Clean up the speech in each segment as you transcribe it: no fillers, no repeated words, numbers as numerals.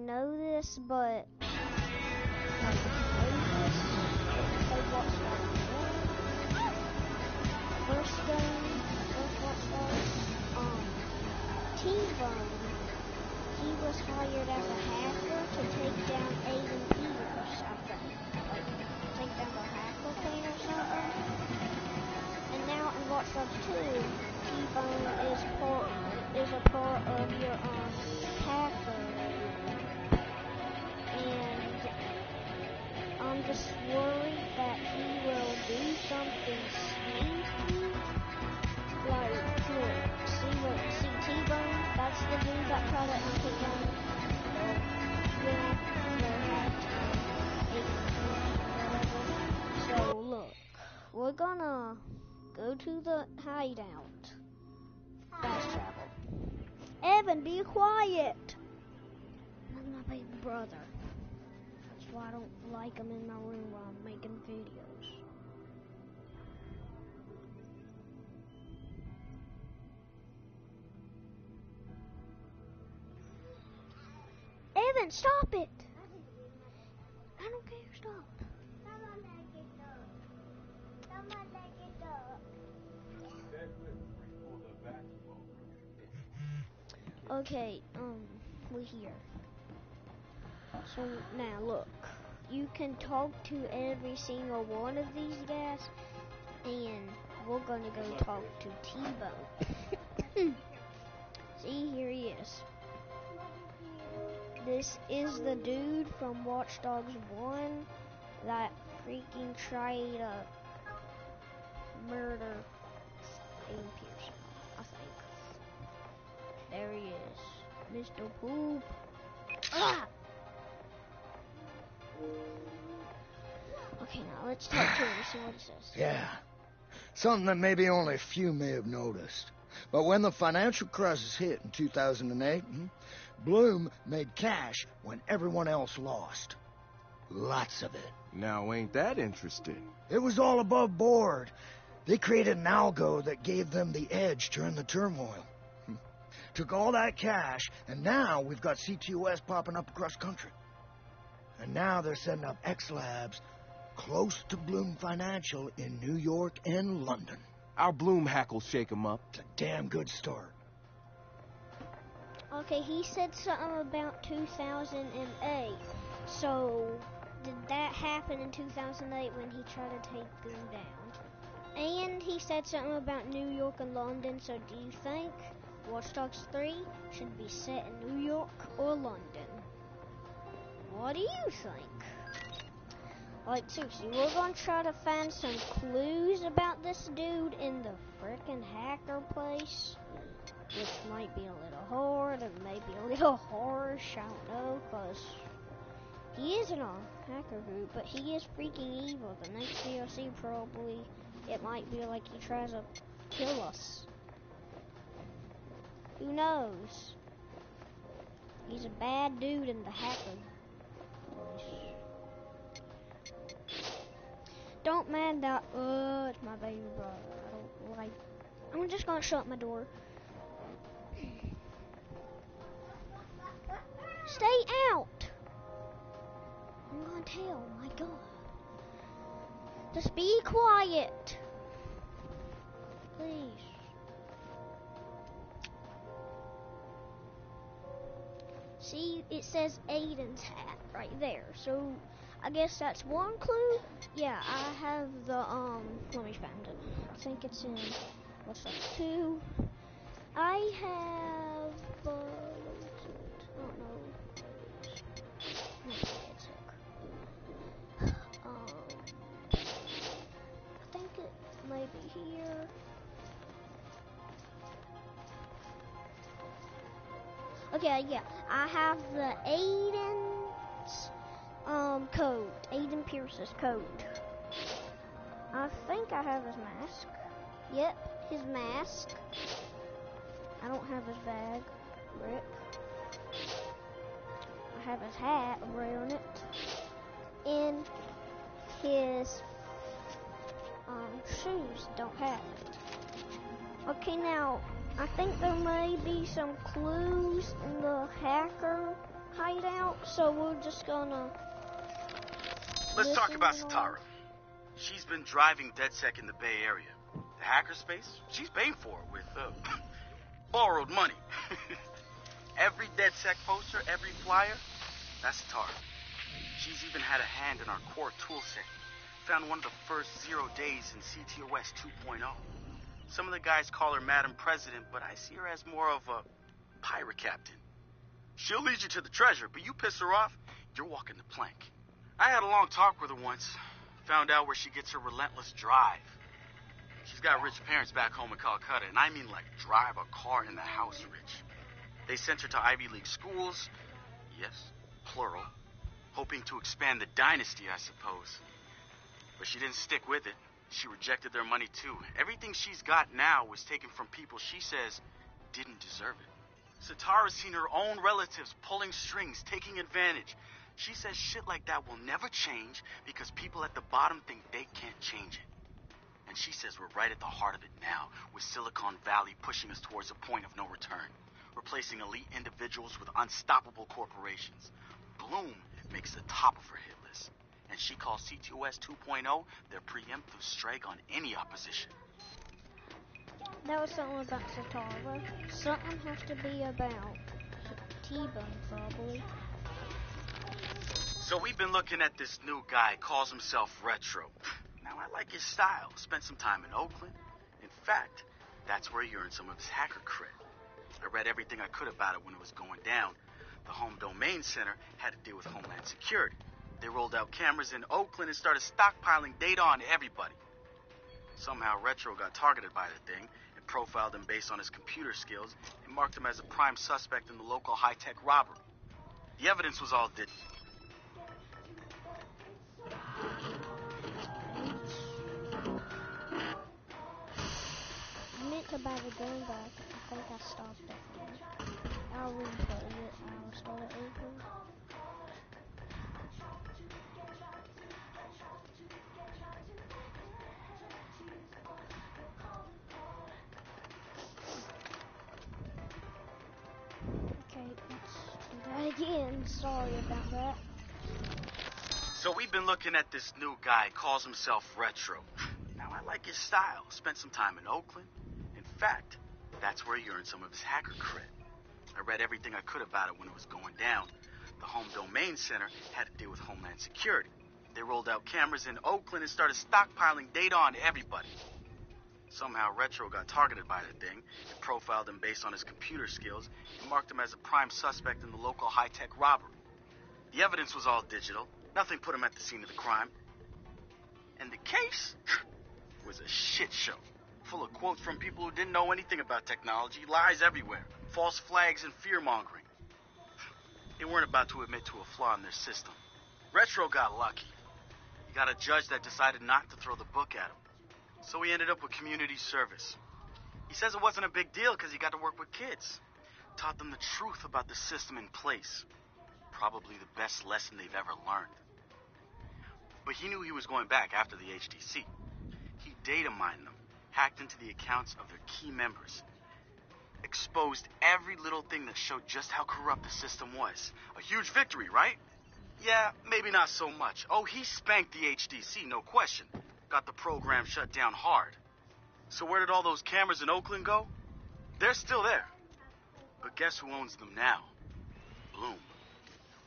know this, but like, play Watch Dogs 1. First game, first Watch Dogs. T-Bone, he was hired as a hacker to take down Aiden Peters, I think. Like, take down the hacker queen or something. And now in Watch Dogs 2, T-Bone is a part of your hacker. And I'm just worried that he will do something sneaky. Like, look, see T-Bone? That's the dude that tried to take down So look, we're gonna go to the hideout. Fast travel. Evan, be quiet! That's my baby brother. That's why I don't like him in my room while I'm making videos. Evan, stop it! I don't care, stop. Okay, we're here. So now look, you can talk to every single one of these guys, and we're gonna go talk to T-Bone. See, here he is. This is the dude from Watch Dogs 1 that freaking tried to murder Aiden Pearson, I think. There he is, Mr. Poop. Ah! Okay, now let's talk to him and see what he says. Yeah, something that maybe only a few may have noticed. But when the financial crisis hit in 2008, Bloom made cash when everyone else lost. Lots of it. Now, ain't that interesting? It was all above board. They created an algo that gave them the edge during the turmoil. Took all that cash, and now we've got CTOS popping up across country. And now they're setting up X-Labs close to Bloom Financial in New York and London. Our Bloom hack will shake 'em up. It's a damn good start. Okay, he said something about 2008. So, did that happen in 2008 when he tried to take them down? And he said something about New York and London, so do you think Watch Dogs 3 should be set in New York or London? What do you think? Like, seriously, we're gonna try to find some clues about this dude in the frickin' hacker place. Which might be a little hard and maybe a little harsh, I don't know, because he is in a hacker group, but he is freaking evil. The next DLC probably, it might be like he tries to kill us. Who knows? He's a bad dude in the hacker place. Don't mind that, it's my baby brother. I don't like, I'm just gonna shut my door. Stay out! I'm gonna tell, my God. Just be quiet. Please. See, it says Aiden's hat right there. So, I guess that's one clue. Yeah, I have the, let me find it. I think it's in, what's that, 2. I have, I don't know. I think it might be here. Okay, yeah, I have the Aiden's code, Aiden Pierce's code. I think I have his mask. Yep, his mask. I don't have his bag. Rip. I have his hat around it. And his shoes don't have it. Okay, now I think there may be some clues in the hacker hideout, so we're just gonna... Let's talk about listen Satara. She's been driving DedSec in the Bay Area. The hackerspace, she's paying for it with borrowed money. Every DedSec poster, every flyer, that's Satara. She's even had a hand in our core toolset. Found one of the first 0 days in CTOS 2.0. Some of the guys call her Madam President, but I see her as more of a pirate captain. She'll lead you to the treasure, but you piss her off, you're walking the plank. I had a long talk with her once. Found out where she gets her relentless drive. She's got rich parents back home in Calcutta, and I mean like drive a car in the house rich. They sent her to Ivy League schools, yes, plural, hoping to expand the dynasty, I suppose. But she didn't stick with it. She rejected their money too. Everything she's got now was taken from people she says didn't deserve it. Satara's seen her own relatives pulling strings, taking advantage. She says shit like that will never change because people at the bottom think they can't change it. And she says we're right at the heart of it now, with Silicon Valley pushing us towards a point of no return, replacing elite individuals with unstoppable corporations. Bloom makes the top of her hit list, and she calls CTOS 2.0 their preemptive strike on any opposition. That was something about Satara. Something has to be about T-Bone, probably. So we've been looking at this new guy, calls himself Retro. Now, I like his style. Spent some time in Oakland. In fact, that's where he earned some of his hacker cred. I read everything I could about it when it was going down. The Home Domain Center had to deal with Homeland Security. They rolled out cameras in Oakland and started stockpiling data on everybody. Somehow Retro got targeted by the thing and profiled him based on his computer skills and marked him as a prime suspect in the local high-tech robbery. The evidence was all digital. I meant to buy the gun, but I think I stopped it. I'll replay it. I'll start it over. Okay, let's do that again. Sorry about that. So we've been looking at this new guy, calls himself Retro. Now, I like his style. Spent some time in Oakland. In fact, that's where he earned some of his hacker cred. I read everything I could about it when it was going down. The Home Domain Center had to deal with Homeland Security. They rolled out cameras in Oakland and started stockpiling data on everybody. Somehow Retro got targeted by the thing and profiled him based on his computer skills and marked him as a prime suspect in the local high-tech robbery. The evidence was all digital. Nothing put him at the scene of the crime. And the case was a shit show, full of quotes from people who didn't know anything about technology, lies everywhere, false flags and fear-mongering. They weren't about to admit to a flaw in their system. Retro got lucky. He got a judge that decided not to throw the book at him. So he ended up with community service. He says it wasn't a big deal because he got to work with kids. Taught them the truth about the system in place. Probably the best lesson they've ever learned. But he knew he was going back after the HDC. He data mined them, hacked into the accounts of their key members, exposed every little thing that showed just how corrupt the system was. A huge victory, right? Yeah, maybe not so much. Oh, he spanked the HDC, no question. Got the program shut down hard. So where did all those cameras in Oakland go? They're still there. But guess who owns them now? Bloom.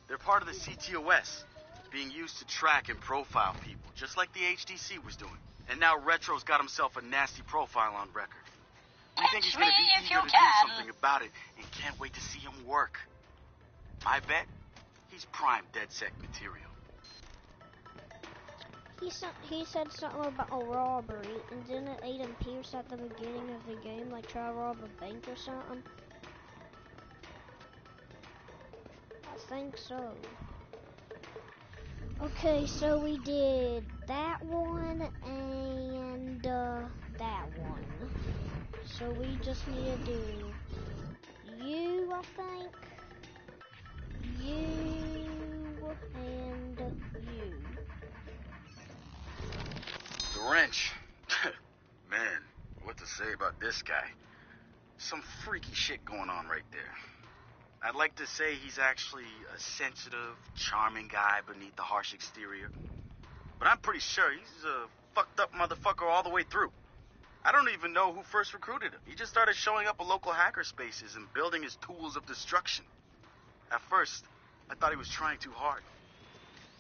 They're part of the CTOS, being used to track and profile people, just like the HDC was doing. And now Retro's got himself a nasty profile on record. We think he's gonna be eager to do something about it and can't wait to see him work. I bet he's prime DedSec material. He said something about a robbery, and didn't Aiden Pierce at the beginning of the game like try to rob a bank or something? I think so. Okay, so we did that one and that one. So we just need to do you, I think. You and you. The wrench. Man, what to say about this guy? Some freaky shit going on right there. I'd like to say he's actually a sensitive, charming guy beneath the harsh exterior. But I'm pretty sure he's a fucked up motherfucker all the way through. I don't even know who first recruited him. He just started showing up at local hacker spaces and building his tools of destruction. At first, I thought he was trying too hard.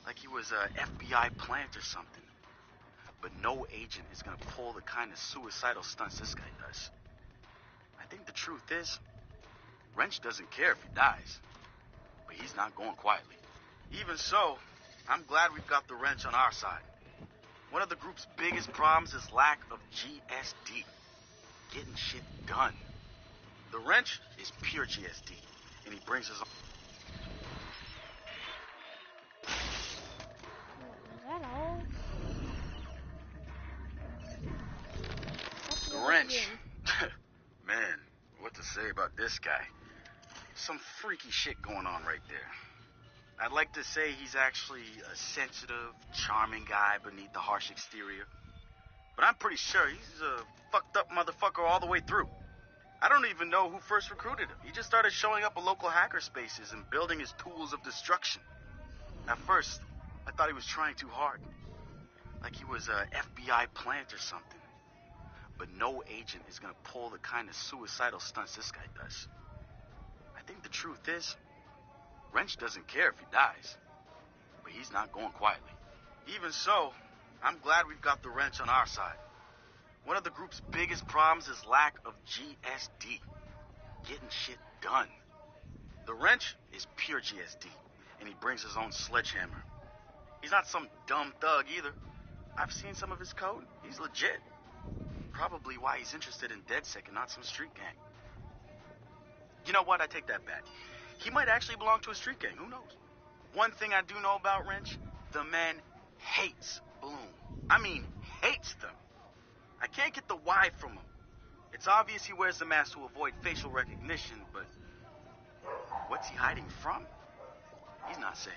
Like he was a FBI plant or something. But no agent is gonna pull the kind of suicidal stunts this guy does. I think the truth is, Wrench doesn't care if he dies. But he's not going quietly. Even so, I'm glad we've got the Wrench on our side. One of the group's biggest problems is lack of GSD. Getting shit done. The Wrench is pure GSD, and he brings his own. Is that all? The Wrench. Man, what to say about this guy? Some freaky shit going on right there. I'd like to say he's actually a sensitive, charming guy beneath the harsh exterior. But I'm pretty sure he's a fucked up motherfucker all the way through. I don't even know who first recruited him. He just started showing up at local hacker spaces and building his tools of destruction. At first, I thought he was trying too hard. Like he was a FBI plant or something. But no agent is gonna pull the kind of suicidal stunts this guy does. I think the truth is, Wrench doesn't care if he dies. But he's not going quietly. Even so, I'm glad we've got the Wrench on our side. One of the group's biggest problems is lack of GSD. Getting shit done. The Wrench is pure GSD, and he brings his own sledgehammer. He's not some dumb thug either. I've seen some of his code. He's legit. Probably why he's interested in DedSec and not some street gang. You know what? I take that back. He might actually belong to a street gang. Who knows? One thing I do know about Wrench, the man hates Bloom. I mean, hates them. I can't get the why from him. It's obvious he wears the mask to avoid facial recognition, but what's he hiding from? He's not saying.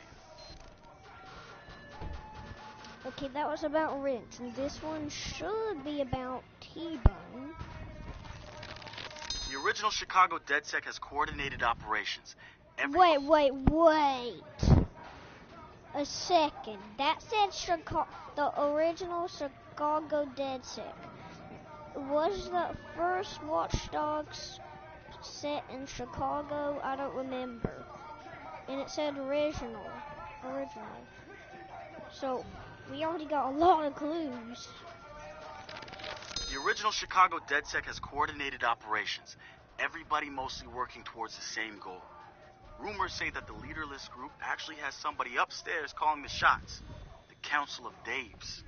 Okay, that was about Wrench, and this one should be about T-Bone. The original Chicago DedSec has coordinated operations. Wait. A second. That said the original Chicago DedSec. Was the first Watch Dogs set in Chicago? I don't remember. And it said original. So, we already got a lot of clues. The original Chicago DedSec has coordinated operations. Everybody mostly working towards the same goal. Rumors say that the leaderless group actually has somebody upstairs calling the shots. The Council of Daves.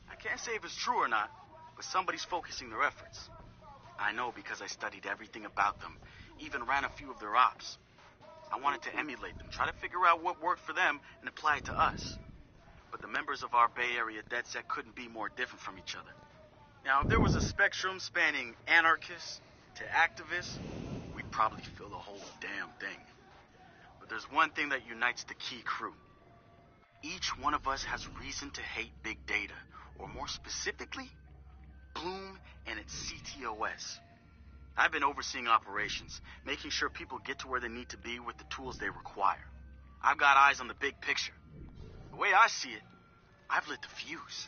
I can't say if it's true or not, but somebody's focusing their efforts. I know because I studied everything about them, even ran a few of their ops. I wanted to emulate them, try to figure out what worked for them and apply it to us. But the members of our Bay Area DedSec couldn't be more different from each other. Now, if there was a spectrum spanning anarchists to activists, we'd probably fill the whole damn thing. But there's one thing that unites the key crew. Each one of us has reason to hate big data, or more specifically, Bloom and its CTOS. I've been overseeing operations, making sure people get to where they need to be with the tools they require. I've got eyes on the big picture. The way I see it, I've lit the fuse.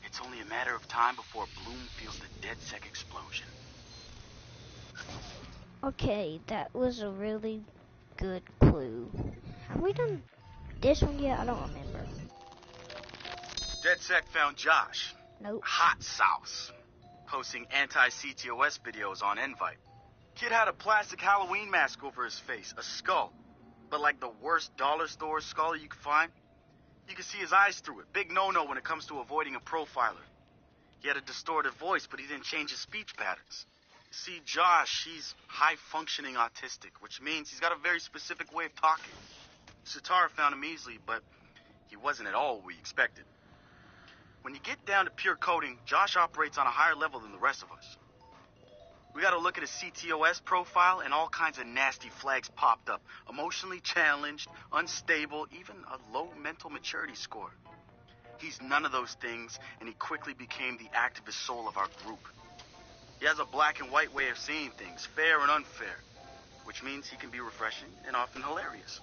It's only a matter of time before Bloom feels the DedSec explosion. Okay, that was a really good clue. Have we done this one yet? I don't remember. DedSec found Josh. Nope. Hot sauce. Posting anti-CTOS videos on Invite. Kid had a plastic Halloween mask over his face, a skull. But like the worst dollar store skull you could find. You could see his eyes through it. Big no-no when it comes to avoiding a profiler. He had a distorted voice, but he didn't change his speech patterns. See, Josh, he's high-functioning autistic, which means he's got a very specific way of talking. Satara found him easily, but he wasn't at all what we expected. When you get down to pure coding, Josh operates on a higher level than the rest of us. We got to look at his CTOS profile, and all kinds of nasty flags popped up. Emotionally challenged, unstable, even a low mental maturity score. He's none of those things, and he quickly became the activist soul of our group. He has a black and white way of seeing things, fair and unfair. which means he can be refreshing and often hilarious.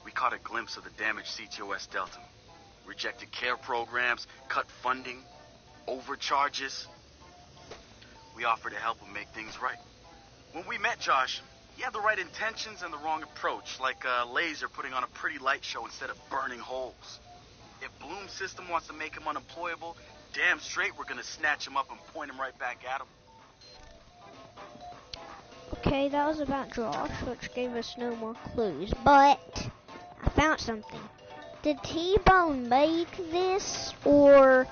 We caught a glimpse of the damaged CTOS Delta. Rejected care programs, cut funding, overcharges. We offered to help him make things right. When we met Josh, he had the right intentions and the wrong approach, like a laser putting on a pretty light show instead of burning holes. If Bloom's system wants to make him unemployable, damn straight we're gonna snatch him up and point him right back at him. Okay, that was about Josh, which gave us no more clues, but I found something. Did T-Bone make this, or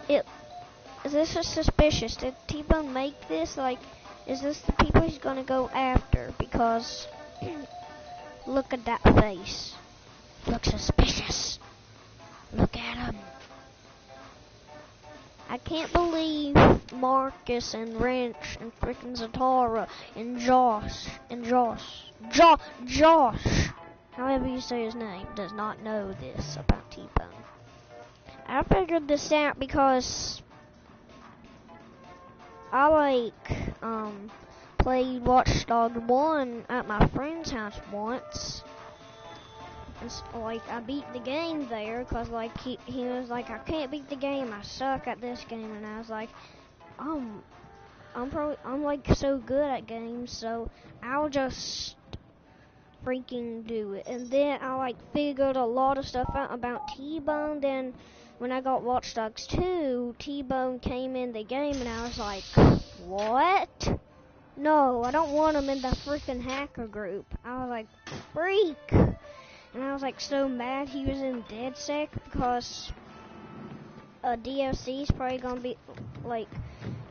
is this just suspicious? Did T-Bone make this? Like, is this the people he's gonna go after? Because look at that face. Looks suspicious. Look at him. I can't believe Marcus and Wrench and frickin' Zatara and Josh, however you say his name, does not know this about T-Bone. I figured this out because I played Watch Dogs 1 at my friend's house once. And I beat the game there because he was like, I can't beat the game, I suck at this game, and I was like, I'm like so good at games, so I'll just freaking do it. And then I figured a lot of stuff out about T-Bone. Then when I got Watch Dogs 2, T-Bone came in the game, and I was like, what? No, I don't want him in the freaking hacker group. I was like, freak. And I was so mad he was in DedSec because DLC is probably gonna be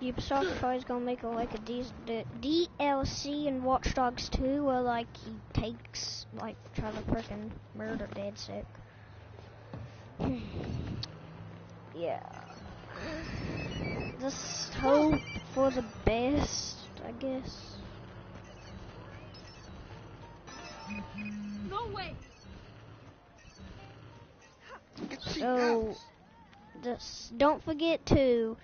Ubisoft is probably gonna make a DLC in Watch Dogs 2 where he takes try to freaking murder DedSec. Yeah. Just hope for the best, I guess. No way. So, just don't forget to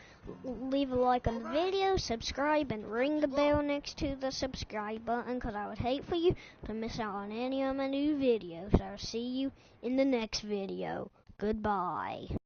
leave a like on the video, subscribe, and ring the bell next to the subscribe button, because I would hate for you to miss out on any of my new videos. I'll see you in the next video. Goodbye.